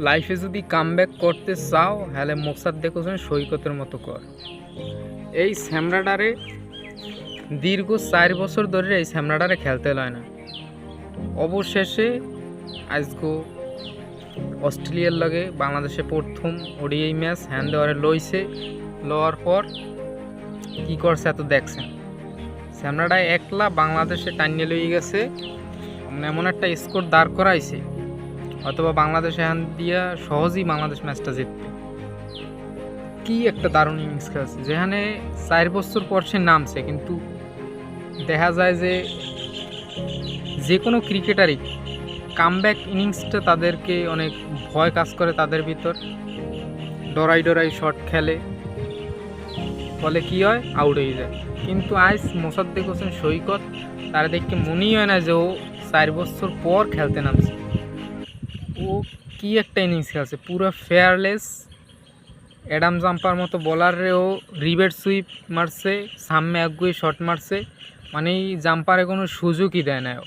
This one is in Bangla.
লাইফে যদি কামব্যাক করতে চাও হলে মোসাদ্দেক হোসেন সৈকতের মতো কর। এই স্যামরাডারে দীর্ঘ 4 বছর ধরে এই স্যামরাডারে খেলতে লয় না। অবশেষে আজগো অস্ট্রেলিয়ার লগে বাংলাদেশে প্রথম ওডিআই ম্যাচ হ্যান্ড দেওয়ারে লইছে। লওয়ার পর কী করছে এত দেখছেন, স্যামরাডায় একলা বাংলাদেশে টানিয়ে লই গেছে, মানে এমন একটা স্কোর দাঁড় করাইছে অথবা বাংলাদেশ হ্যান্ড দিয়া সহজেই বাংলাদেশ ম্যাচটা জিতবে। কি একটা দারুণ ইনিংস খেলছে, যেখানে 4 বছর পর সে নামছে, কিন্তু দেখা যায় যে কোনো ক্রিকেটারই কামব্যাক ইনিংসটা তাদেরকে অনেক ভয় কাজ করে, তাদের ভিতর ডরাই শট খেলে, ফলে কি হয় আউট হয়ে যায়। কিন্তু আজ মোসাদ্দেক হোসেন সৈকত তারা দেখতে মনেই হয় না যে ও 4 বছর পর খেলতে নামছে। ও কি একটা ইনিংস খেলছে, পুরো ফেয়ারলেস। অ্যাডাম জাম্পার মতো বলারেও রিবেট সুইপ মারছে, সামনে একগুয়ে শট মারছে, মানে এই জাম্পারে কোনো সুযোগই দেয় না ও।